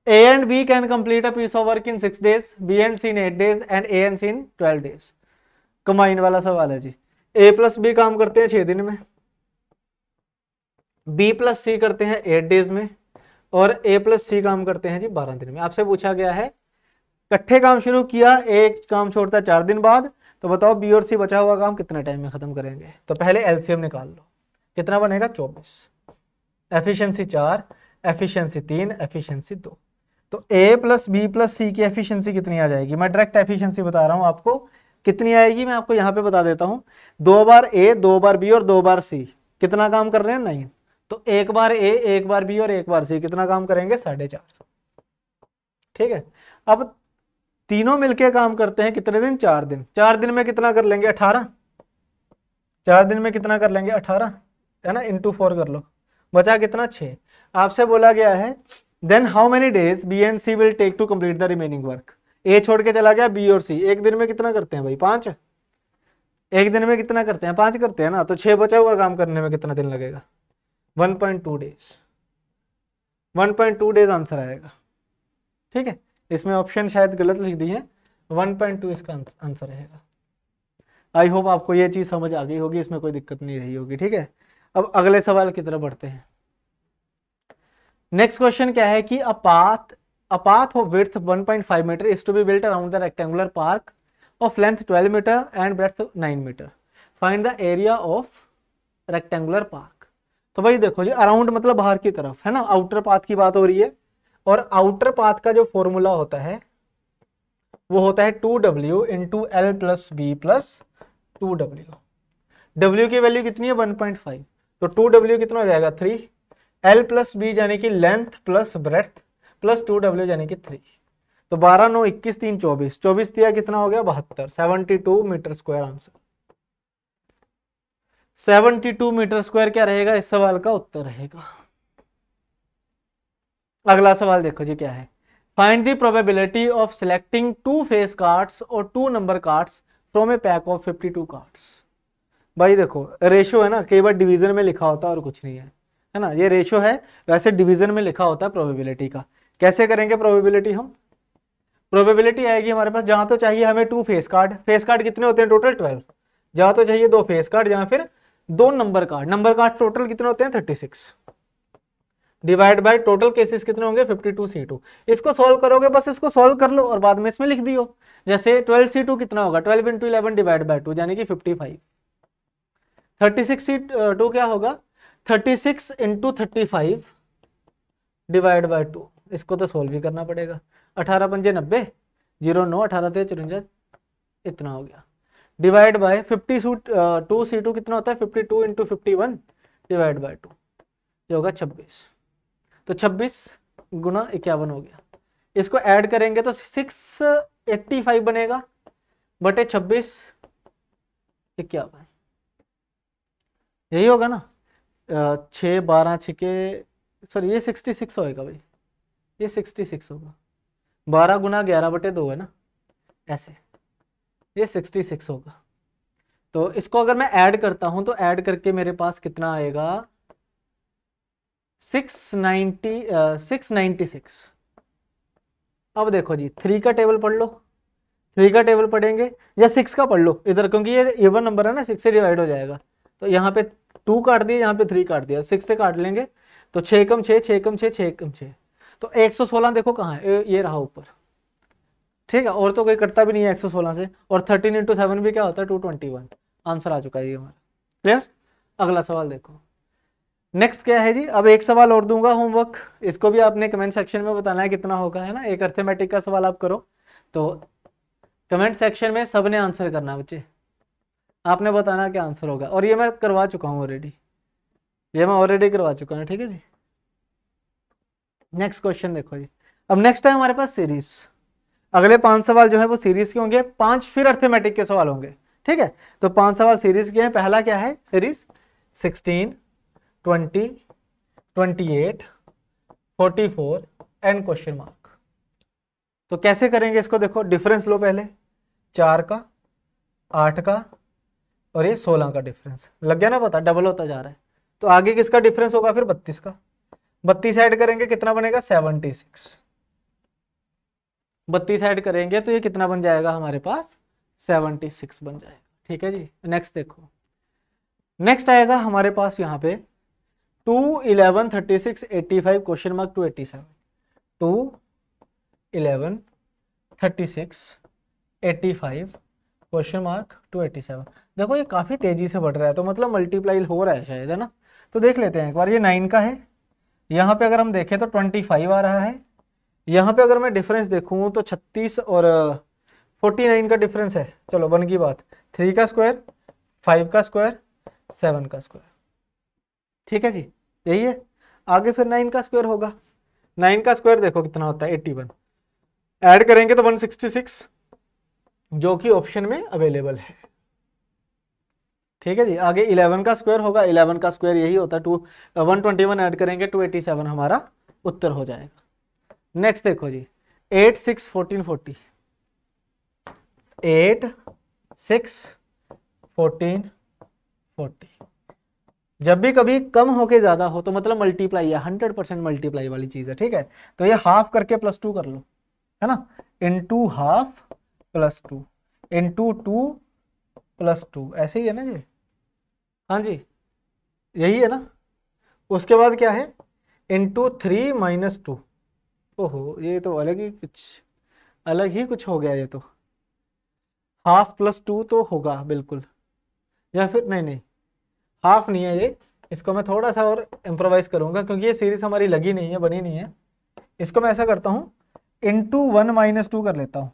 Speaker 1: A and B can complete a piece of work in 6 days, B and C in 8 days and A and C in 12 days। Combine वाला सवाल है जी। A प्लस बी काम करते हैं 6 दिन में, B प्लस सी करते हैं 8 डेज में, और A प्लस सी काम करते हैं जी 12 दिन में। आपसे पूछा गया है इकट्ठे काम शुरू किया, एक काम छोड़ता है 4 दिन बाद, तो बताओ B और C बचा हुआ काम कितने टाइम में खत्म करेंगे। तो पहले एलसीएम निकाल लो, कितना बनेगा 24, एफिशिएंसी 4, एफिशिएंसी 3, एफिशिएंसी 2। तो A प्लस बी प्लस सी की एफिशिएंसी कितनी आ जाएगी, मैं डायरेक्ट एफिशिएंसी बता रहा हूं आपको कितनी आएगी, मैं आपको यहां पे बता देता हूं। 2 बार A, 2 बार B और 2 बार C, कितना काम कर रहे हैं 9। तो 1 बार A, 1 बार B और 1 बार C, कितना काम करेंगे 4.5। ठीक है, अब तीनों मिलके काम करते हैं कितने दिन, 4 दिन। 4 दिन में कितना कर लेंगे 18, 4 दिन में कितना कर लेंगे 18, है ना, इंटू 4 कर लो, बचा कितना 6। आपसे बोला गया है then how many days B and C will take to complete the remaining work. A छोड़ के चला गया बी और सी, एक दिन में कितना करते हैं भाई 5, एक दिन में कितना करते हैं 5 करते हैं ना, तो 6 बचा हुआ काम करने में कितना दिन लगेगा 1.2 डेज, 1.2 डेज आंसर आएगा। ठीक है, इसमें ऑप्शन शायद गलत लिख दी है, 1.2 इसका आंसर रहेगा। आई होप आपको ये चीज समझ आ गई होगी, इसमें कोई दिक्कत नहीं रही होगी। ठीक है, अब अगले सवाल की तरफ बढ़ते हैं। नेक्स्ट क्वेश्चन क्या है कि a path of width 1.5 meter is to be built around the rectangular park of length 12 meter and breadth 9 meter. Find the area of rectangular park। तो भाई देखो जी, अराउंड मतलब बाहर की तरफ है ना, आउटर पाथ की बात हो रही है, और आउटर पाथ का जो फॉर्मूला होता है वो होता है 2W into L plus B plus 2W। W की वैल्यू कितनी है 1.5, तो 2W कितना हो जाएगा 3, एल प्लस बी यानी कि length plus breadth plus 2W यानी कि 3। तो 12 9 21 3 24, 24 दिया कितना हो गया 72, 72 metre square answer. 72 metre square क्या रहेगा इस सवाल का उत्तर रहेगा। अगला सवाल देखो जी क्या है, find the probability of selecting 2 face cards और 2 number cards from A pack of 52 cards. भाई देखो रेशो है ना, कई बार डिवीजन में लिखा होता है और कुछ नहीं है ना, ये रेशो है, वैसे डिवीजन में लिखा होता है प्रोबेबिलिटी का। कैसे करेंगे प्रोबेबिलिटी, हम प्रोबेबिलिटी आएगी हमारे पास, जहां तो चाहिए हमें 2 फेस कार्ड कितने होते हैं टोटल 12, जहां तो चाहिए 2 फेस कार्ड या फिर 2 नंबर कार्ड टोटल कितने होते हैं 36, डिवाइड बाय टोटल केसेस कितने होंगे 52C2। इसको सॉल्व करोगे, बस इसको सॉल्व कर लो और बाद में इसमें लिख दियो। जैसे 12C2 कितना होगा 12 इंटू 11 डिवाइड बाय 2 यानी कि 55। 36C2 क्या होगा 36 इंटू 35 डिवाइड बाय 2, इसको तो सोल्व भी करना पड़ेगा। 18 पंजे 90, 0 9, 18 3 54, इतना हो गया, डिवाइड बाय 52C2 कितना होता है 52 इंटू 51 डिवाइड बाय 2, जो होगा 26। तो 26 गुना 51 हो गया, इसको ऐड करेंगे तो 685 बनेगा बटे 26 51, यही होगा ना। 6 12 छिके, सॉरी ये 66 होएगा भाई, ये 66 होगा, 12 गुना 11 बटे 2 है ना, ऐसे ये 66 होगा। तो इसको अगर मैं ऐड करता हूं तो ऐड करके मेरे पास कितना आएगा 696। अब देखो जी 3 का टेबल पढ़ लो, 3 का टेबल पढ़ेंगे या 6 का पढ़ लो इधर, क्योंकि ये इवन नंबर है ना, 6 से डिवाइड हो जाएगा। तो यहाँ पे 2 काट दिया, यहाँ पे 3 काट दिया, 6 से काट लेंगे तो 6 कम 6, 6 कम 6, 6 कम 6, तो 116 देखो कहाँ है, ये रहा ऊपर। ठीक है, और तो कोई कटता भी नहीं है 116 से, और 13 × 7 भी क्या होता है 221। आंसर आ चुका है ये हमारा। क्लियर। अगला सवाल देखो, नेक्स्ट क्या है जी। अब एक सवाल और दूंगा होमवर्क, इसको भी आपने कमेंट सेक्शन में बताना है कितना होगा, है ना। एक अर्थमेटिक का सवाल आप करो, तो कमेंट सेक्शन में सबने आंसर करना बच्चे, आपने बताना क्या आंसर होगा। और ये मैं करवा चुका हूँ ऑलरेडी, ये मैं ऑलरेडी करवा चुका हूँ। ठीक है जी। नेक्स्ट क्वेश्चन देखो जी। अब नेक्स्ट है हमारे पास सीरीज। अगले 5 सवाल जो है वो सीरीज के होंगे, 5 फिर अर्थमेटिक के सवाल होंगे। ठीक है, तो 5 सवाल सीरीज के हैं। पहला क्या है सीरीज 16, 20, 28, 44 एंड क्वेश्चन मार्क। तो कैसे करेंगे इसको, देखो डिफरेंस लो पहले, 4 का, 8 का और ये 16 का डिफरेंस लग गया ना पता, डबल होता जा रहा है। तो आगे किसका डिफरेंस होगा फिर 32 का, 32 ऐड करेंगे कितना बनेगा 76, 32 ऐड करेंगे तो ये कितना बन जाएगा हमारे पास 76 बन जाएगा। ठीक है जी। नेक्स्ट देखो, नेक्स्ट आएगा हमारे पास यहाँ पे 2, 11, 36, 85 क्वेश्चन मार्क 287, 2, 11, 36, 85 क्वेश्चन मार्क 287। देखो ये काफी तेजी से बढ़ रहा है, तो मतलब मल्टीप्लाई हो रहा है शायद, है ना। तो देख लेते हैं एक बार, ये 9 का है, यहाँ पे अगर हम देखें तो 25 आ रहा है। यहाँ पे अगर मैं डिफरेंस देखूं तो 36 और 49 का डिफरेंस है। चलो बन की बात, 3 का स्क्वायर, 5 का स्क्वायर, 7 का स्क्वायर। ठीक है जी, यही है। आगे फिर 9 का स्क्वायर होगा, 9 का स्क्वायर देखो कितना होता है 81, ऐड करेंगे तो 166 जो कि ऑप्शन में अवेलेबल है। ठीक है जी। आगे 11 का स्क्वायर होगा, 11 का स्क्वायर यही होता है 121 ऐड करेंगे 287 हमारा उत्तर हो जाएगा। नेक्स्ट देखो जी 8, 6, 14, 40, 8, 6, 14, 40। जब भी कभी कम होके ज्यादा हो तो मतलब मल्टीप्लाई है, 100% मल्टीप्लाई वाली चीज है। ठीक है, तो ये हाफ करके +2 कर लो, है ना, इंटू हाफ +2 इंटू 2 +2, ऐसे ही है ना जी। हाँ जी, यही है ना। उसके बाद क्या है इंटू 3 - 2। ओहो, ये तो अलग ही कुछ हो गया। ये तो हाफ +2 तो होगा बिल्कुल, या फिर नहीं, हाफ नहीं है ये। इसको मैं थोड़ा सा और इम्प्रोवाइज करूंगा, क्योंकि ये सीरीज हमारी लगी नहीं है, बनी नहीं है। इसको मैं ऐसा करता हूँ, इंटू 1 - 2 कर लेता हूँ,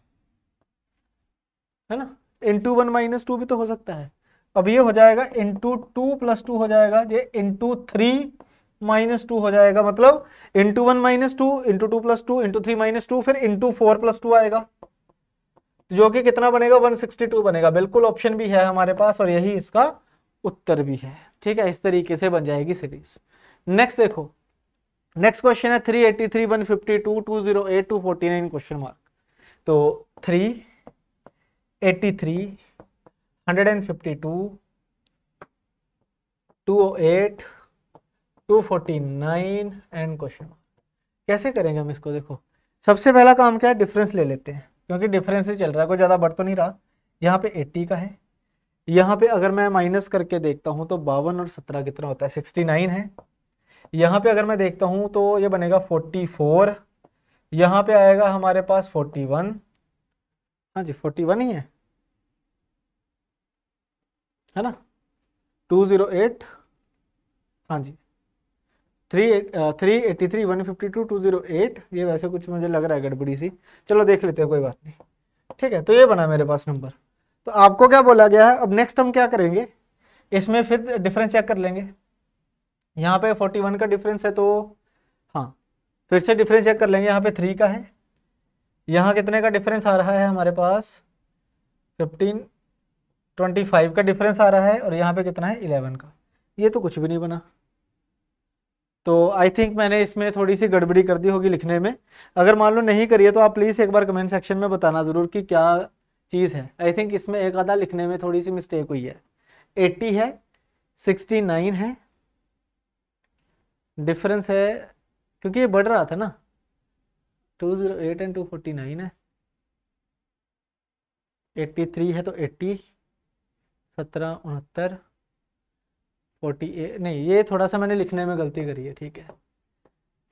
Speaker 1: है ना। इंटू 1 - 2 भी तो हो सकता है। अब ये हो जाएगा इंटू 2 + 2 हो जाएगा, ये इंटू 3 - 2 हो जाएगा। मतलब इंटू 1 - 2 इंटू 2 + 2 इंटू 3 - 2 फिर इंटू 4 + 2 आएगा, जो कि कितना बनेगा 162 बनेगा। बिल्कुल ऑप्शन भी है हमारे पास और यही इसका उत्तर भी है। ठीक है, इस तरीके से बन जाएगी सीरीज। नेक्स्ट देखो, नेक्स्ट क्वेश्चन है 383, 152, 208, 249 क्वेश्चन मार्क। तो 383, 152, 208, 249 एंड क्वेश्चन मार्क। कैसे करेंगे हम इसको, देखो सबसे पहला काम क्या है, डिफरेंस ले लेते हैं, क्योंकि डिफरेंस ही चल रहा है, कोई ज़्यादा बढ़ तो नहीं रहा। यहाँ पे 80 का है, यहाँ पे अगर मैं माइनस करके देखता हूँ तो 52 और 17 कितना होता है 69 है। यहाँ पे अगर मैं देखता हूँ तो ये बनेगा 44, यहाँ पे आएगा हमारे पास 41। हाँ जी 41 ही है ना। 208, हाँ जी 383, 152, 208। ये वैसे कुछ मुझे लग रहा है गड़बड़ी सी, चलो देख लेते हैं, कोई बात नहीं। ठीक है, तो ये बना मेरे पास नंबर। तो आपको क्या बोला गया है, अब नेक्स्ट हम क्या करेंगे, इसमें फिर डिफरेंस चेक कर लेंगे। यहाँ पे 41 का डिफरेंस है, तो हाँ फिर से डिफरेंस चेक कर लेंगे। यहाँ पे 3 का है, यहाँ कितने का डिफरेंस आ रहा है हमारे पास 25 का डिफरेंस आ रहा है, और यहाँ पे कितना है 11 का। ये तो कुछ भी नहीं बना। तो आई थिंक मैंने इसमें थोड़ी सी गड़बड़ी कर दी होगी लिखने में। अगर मान लो नहीं करिए तो आप प्लीज़ एक बार कमेंट सेक्शन में बताना ज़रूर कि क्या चीज़ है। आई थिंक इसमें एक आधा लिखने में थोड़ी सी मिस्टेक हुई है। 80 है, 69 है, डिफरेंस है क्योंकि ये बढ़ रहा था ना, 208 एंड 249 है, 83 है तो 80, 17, 69, 48, नहीं ये थोड़ा सा मैंने लिखने में गलती करी है, ठीक है।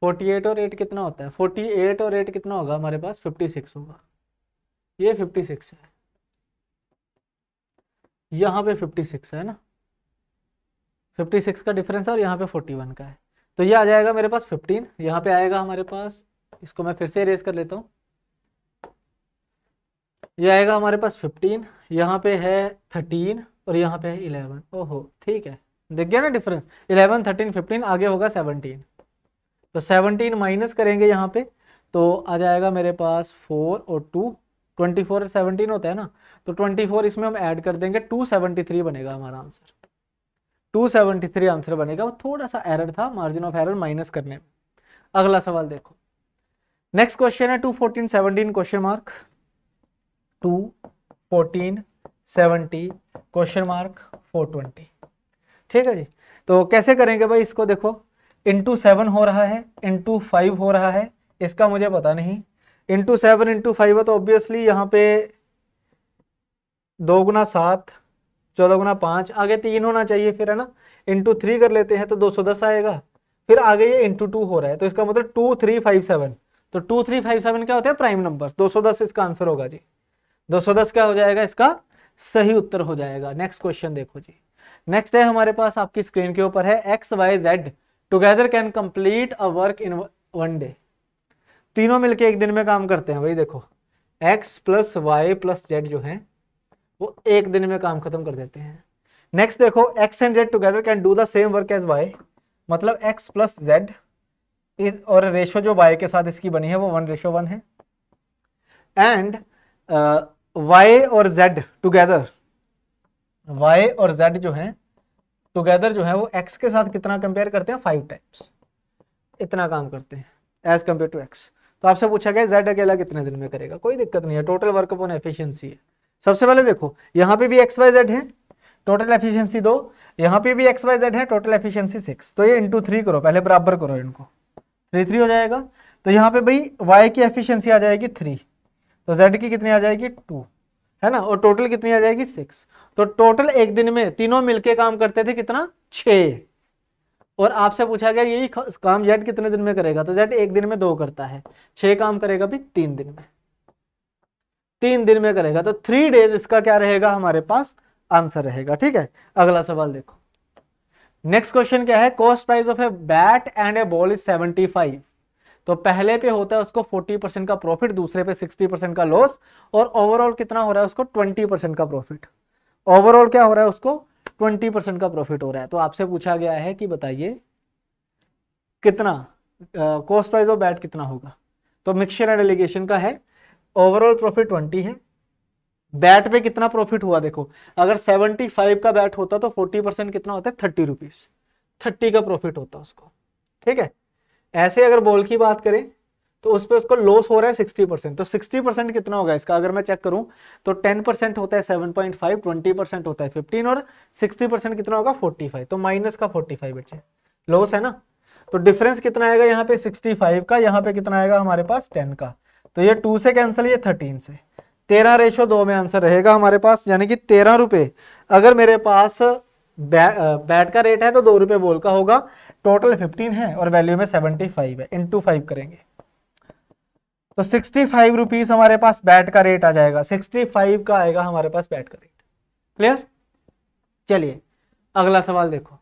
Speaker 1: 48 और 8 कितना होता है, 48 और 8 कितना होगा हमारे पास, 56 होगा, ये 56 है, यहाँ पे 56 है ना, 56 का डिफरेंस है और यहाँ पे 41 का है, तो ये आ जाएगा मेरे पास 15, यहाँ पे आएगा हमारे पास, इसको मैं फिर से इरेज कर लेता हूँ, ये आएगा हमारे पास 15, यहाँ पे है 13 और यहाँ पे है 11, ओहो ठीक है, देख गया ना डिफरेंस, 11, 13, 15, आगे होगा 17, तो 17 माइनस करेंगे यहाँ पे तो आ जाएगा मेरे पास 4 और 2, 24 और 17 होता है ना, तो 24 इसमें हम ऐड कर देंगे, 273 बनेगा हमारा आंसर, 273 आंसर बनेगा। वो थोड़ा सा एरर था, मार्जिन ऑफ एरर माइनस करने में। अगला सवाल देखो, नेक्स्ट क्वेश्चन है 214 17 क्वेश्चन मार्क, 214 70 क्वेश्चन मार्क 420, ठीक है जी। तो कैसे करेंगे भाई इसको, देखो इंटू 7 हो रहा है, इंटू 5 हो रहा है, इसका मुझे पता नहीं, इंटू 7 इंटू 5 है तो ऑब्वियसली यहाँ पे 2 गुना 7, 14 गुना 5, आगे 3 होना चाहिए फिर, है ना, इंटू 3 कर लेते हैं तो 210 आएगा, फिर आगे ये इंटू 2 हो रहा है, तो इसका मतलब 2357, तो 2357 क्या होता है, प्राइम नंबर, 210 इसका आंसर होगा जी, 210 क्या हो जाएगा, इसका सही उत्तर हो जाएगा। नेक्स्ट क्वेश्चन देखो जी, नेक्स्ट है हमारे पास आपकी स्क्रीन के ऊपर है, X Y Z together can complete a work in 1 day, तीनों मिलके एक दिन में काम करते हैं भाई, देखो X plus Y plus Z जो है वो एक दिन में काम खत्म कर देते हैं। नेक्स्ट देखो, X and Z together can do the same work as Y, मतलब एक्स प्लस जेड और रेशो जो वाई के साथ इसकी बनी है वो 1:1 है, एंड वाई और जेड टुगेदर, वाई और जेड जो है टुगेदर जो है वो एक्स के साथ कितना कंपेयर करते हैं, 5 टाइम्स, इतना काम करते हैं एज कंपेयर टू एक्स। तो आपसे पूछा गया जेड अकेला कितने दिन में करेगा, कोई दिक्कत नहीं है, टोटल वर्क अपॉन एफिशिएंसी है। सबसे पहले देखो यहाँ पे भी एक्स वाई जेड है, टोटल एफिशिएंसी 2, यहाँ पे भी एक्स वाई जेड है, टोटल एफिशिएंसी 6, तो ये इंटू 3 करो, पहले बराबर करो इनको, 3 हो जाएगा, तो यहाँ पे भाई वाई की एफिशिएंसी आ जाएगी 3, तो जेड की कितनी आ जाएगी 2, है ना, और टोटल कितनी आ जाएगी 6, तो टोटल एक दिन में तीनों मिलके काम करते थे कितना, 6, और आपसे पूछा गया यही काम जेड कितने दिन में करेगा, तो जेड एक दिन में 2 करता है, 6 काम करेगा भी 3 दिन में, 3 दिन में करेगा, तो 3 डेज इसका क्या रहेगा हमारे पास आंसर रहेगा, ठीक है। अगला सवाल देखो, नेक्स्ट क्वेश्चन क्या है, cost price of a bat and A ball is 75, तो पहले पे होता है उसको 40% का प्रॉफिट, दूसरे पे 60% का लॉस, और ओवरऑल कितना हो रहा है उसको 20% का प्रॉफिट, ओवरऑल क्या हो रहा है उसको 20% का प्रॉफिट हो रहा है। तो आपसे पूछा गया है कि बताइए कितना कॉस्ट प्राइस ऑफ बैट कितना होगा, तो मिक्सचर एंड एलिगेशन का है, ओवरऑल प्रॉफिट 20 है, बैट पे कितना प्रॉफिट हुआ, देखो अगर 75 का बैट होता तो 40% कितना होता है, 30 रुपीज, 30 का प्रॉफिट होता उसको, ठीक है। ऐसे अगर बॉल की बात करें तो उस पर उसको लॉस हो रहा है 60%, तो 60% कितना होगा इसका, अगर मैं चेक करूं तो 10% होता है 7.5, 20% होता है 15 और 60% कितना होगा 45, तो माइनस का 45 बचे, लॉस है ना, तो डिफरेंस कितना आएगा यहाँ पे 65 का, यहाँ पे कितना आएगा हमारे पास 10 का, तो ये 2 से कैंसिल, ये 13 से, 13:2 में आंसर रहेगा हमारे पास, यानी कि 13 रुपए अगर मेरे पास बैट का रेट है तो 2 रुपए बॉल का होगा, टोटल 15 है और वैल्यू में 75 है, इंटू 5 करेंगे तो 65 रुपीज हमारे पास बैट का रेट आ जाएगा, 65 का आएगा हमारे पास बैट का रेट, क्लियर। चलिए अगला सवाल देखो,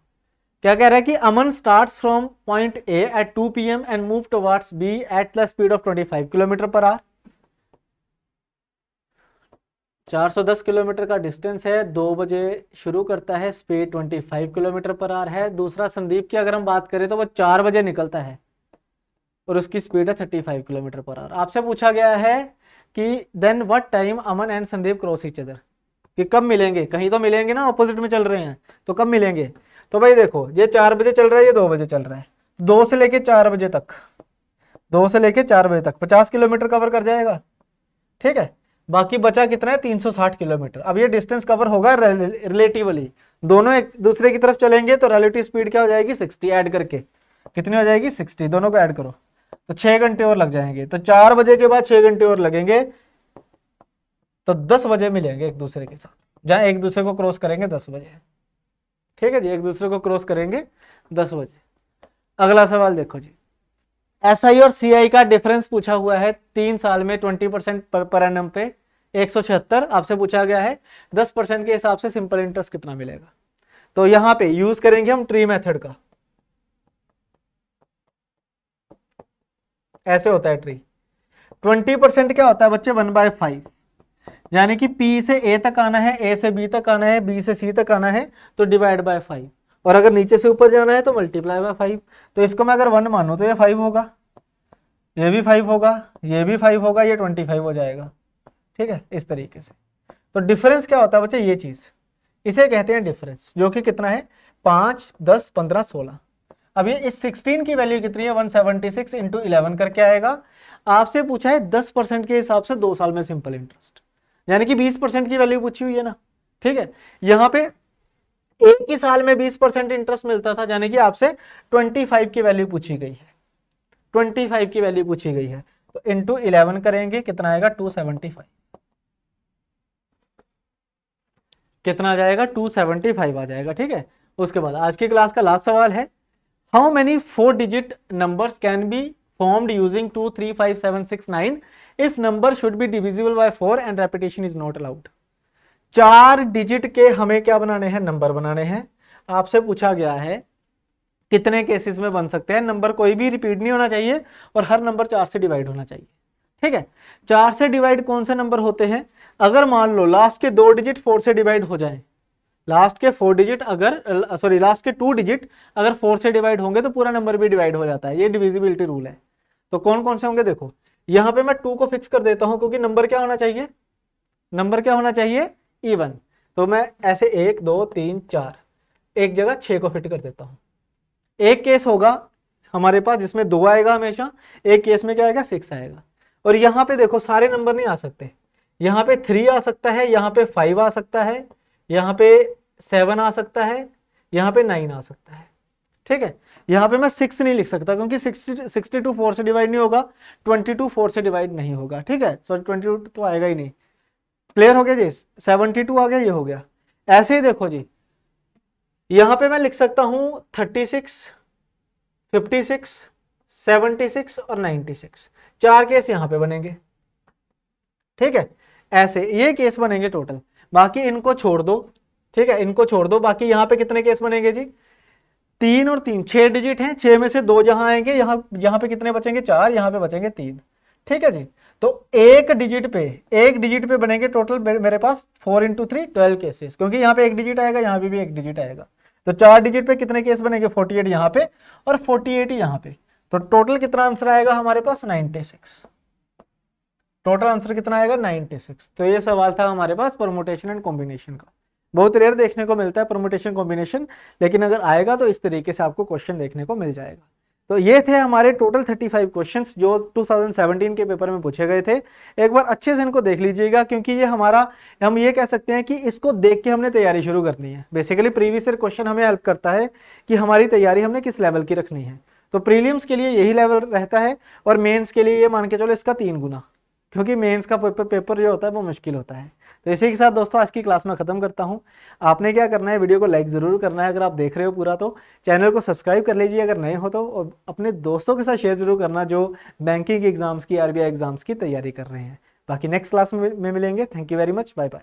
Speaker 1: क्या कह रहा है कि Aman starts from point A at 2 PM and move towards B at the speed of 25 kilometre per hour, 410 kilometre का डिस्टेंस है, 2 बजे शुरू करता है, स्पीड 25 किलोमीटर पर आवर है। दूसरा संदीप की अगर हम बात करें तो वो 4 बजे निकलता है और उसकी स्पीड है 35 किलोमीटर पर आवर। आपसे पूछा गया है कि then what time Aman and Sandeep cross each other, कि कब मिलेंगे, कहीं तो मिलेंगे ना, ऑपोजिट में चल रहे हैं तो कब मिलेंगे। तो भाई देखो ये 4 बजे चल रहा है, ये 2 बजे चल रहा है, 2 से लेके 4 बजे तक, 2 से लेके 4 बजे तक 50 किलोमीटर कवर कर जाएगा, ठीक है। बाकी बचा कितना है 360 किलोमीटर। अब ये डिस्टेंस कवर होगा रिलेटिवली, दोनों एक दूसरे की तरफ चलेंगे तो रिलेटिव स्पीड क्या हो जाएगी 60, ऐड करके कितनी हो जाएगी 60, दोनों को ऐड करो तो 6 घंटे और लग जाएंगे। तो 4 बजे के बाद 6 घंटे और लगेंगे तो 10 बजे मिलेंगे एक दूसरे के साथ, जहां एक दूसरे को क्रॉस करेंगे 10 बजे। ठीक है जी, एक दूसरे को क्रॉस करेंगे 10 बजे। अगला सवाल देखो जी, एसआई और सीआई का डिफरेंस पूछा हुआ है 3 साल में 20% पर एनम पे 176 आपसे पूछा गया है। 10% के हिसाब से सिंपल इंटरेस्ट कितना मिलेगा। तो यहां पे यूज करेंगे हम ट्री मेथड का। ऐसे होता है ट्री। 20% क्या होता है बच्चे 1/5, यानी कि P से A तक आना है, A से B तक आना है, B से C तक आना है तो डिवाइड बाय 5, और अगर नीचे से ऊपर जाना है तो मल्टीप्लाई बाय 5। तो इसको मैं अगर 1 मानूं तो ये 5 होगा, ये भी 5 होगा, ये भी 5 होगा, ये 25 हो जाएगा। ठीक है, इस तरीके से। तो डिफरेंस क्या होता है बच्चे, ये चीज, इसे कहते हैं डिफरेंस, जो कि कितना है 5, 10, 15, 16। अब ये इस 16 की वैल्यू कितनी है 176 इंटू 11 करके आएगा। आपसे पूछा है 10% के हिसाब से 2 साल में सिंपल इंटरेस्ट, यानी कि 20% की वैल्यू पूछी हुई है ना। ठीक है, यहाँ पे एक ही साल में 20% इंटरेस्ट मिलता था, यानी कि आपसे 25 की वैल्यू पूछी गई है, 25 की वैल्यू पूछी गई है। तो इंटू 11 करेंगे कितना आएगा 275, कितना आ जाएगा 275 आ जाएगा। ठीक है, उसके बाद आज की क्लास का लास्ट सवाल है, how many 4 digit numbers can be formed using 2, 3, 5, 7, 6, 9 if number should be divisible by 4 and repetition is not allowed. 4 digit के हमें क्या बनाने हैं, नंबर बनाने हैं। आपसे पूछा गया है कितने केसेस में बन सकते हैं, नंबर कोई भी रिपीट नहीं होना चाहिए और हर नंबर 4 से डिवाइड होना चाहिए। ठीक है, 4 से डिवाइड कौन से नंबर होते हैं, अगर मान लो लास्ट के 2 डिजिट 4 से डिवाइड हो जाएं, लास्ट के 4 डिजिट अगर सॉरी लास्ट के 2 डिजिट अगर 4 से डिवाइड होंगे तो पूरा नंबर भी डिवाइड हो जाता है, ये डिविजिबिलिटी रूल है। तो कौन कौन से होंगे देखो, यहां पे मैं 2 को फिक्स कर देता हूं क्योंकि नंबर क्या होना चाहिए, नंबर क्या होना चाहिए इवन। तो मैं ऐसे 1, 2, 3, 4 एक जगह 6 को फिट कर देता हूं। एक केस होगा हमारे पास जिसमें 2 आएगा हमेशा, एक केस में क्या आएगा 6 आएगा। और यहाँ पे देखो सारे नंबर नहीं आ सकते, यहाँ पे 3 आ सकता है, यहाँ पे 5 आ सकता है, यहाँ पे 7 आ सकता है, यहाँ पे 9 आ सकता है। ठीक है, यहाँ पे मैं 6 नहीं लिख सकता क्योंकि 62 4 से डिवाइड नहीं होगा, 22 4 से डिवाइड नहीं होगा। ठीक है, सॉरी 22 तो आएगा ही नहीं। क्लियर हो गया जी, 72 आ गया, ये हो गया। ऐसे ही देखो जी, यहाँ पे मैं लिख सकता हूं 36, 56, 76 और 96, 4 केस यहाँ पे बनेंगे। ठीक है, ऐसे ये केस बनेंगे टोटल, बाकी इनको छोड़ दो। ठीक है, इनको छोड़ दो, बाकी यहाँ पे कितने केस बनेंगे जी 3 और 3, 6 डिजिट हैं, 6 में से 2 जहां आएंगे, यहाँ पे कितने बचेंगे 4, यहाँ पे बचेंगे 3। ठीक है जी, तो एक डिजिट पे बनेंगे टोटल मेरे पास 4 इंटू 3 12 केसेस, क्योंकि यहाँ पे एक डिजिट आएगा, यहाँ पे भी एक डिजिट आएगा। तो 4 डिजिट पे कितने केस बनेंगे 48 यहाँ पे और 48 यहाँ पे। तो टोटल कितना आंसर आएगा हमारे पास 96। टोटल आंसर कितना आएगा 96। तो ये सवाल था हमारे पास परमुटेशन एंड कॉम्बिनेशन का। बहुत रेयर देखने को मिलता है परमुटेशन कॉम्बिनेशन, लेकिन अगर आएगा तो इस तरीके से आपको क्वेश्चन देखने को मिल जाएगा। तो ये थे हमारे टोटल 35 क्वेश्चंस जो 2017 के पेपर में पूछे गए थे। एक बार अच्छे से इनको देख लीजिएगा, क्योंकि ये हमारा, हम ये कह सकते हैं कि इसको देख के हमने तैयारी शुरू करनी है। बेसिकली प्रीवियस ईयर क्वेश्चन हमें हेल्प करता है कि हमारी तैयारी हमने किस लेवल की रखनी है। तो प्रीलिम्स के लिए यही लेवल रहता है और मेंस के लिए ये मान के चलो इसका 3 गुना, क्योंकि मेंस का पेपर जो होता है वो मुश्किल होता है। तो इसी के साथ दोस्तों आज की क्लास में खत्म करता हूं। आपने क्या करना है, वीडियो को लाइक जरूर करना है अगर आप देख रहे हो पूरा, तो चैनल को सब्सक्राइब कर लीजिए अगर नए हो तो, और अपने दोस्तों के साथ शेयर जरूर करना जो बैंकिंग एग्जाम्स की, आरबीआई एग्जाम्स की तैयारी कर रहे हैं। बाकी नेक्स्ट क्लास में मिलेंगे। Thank you very much, bye bye.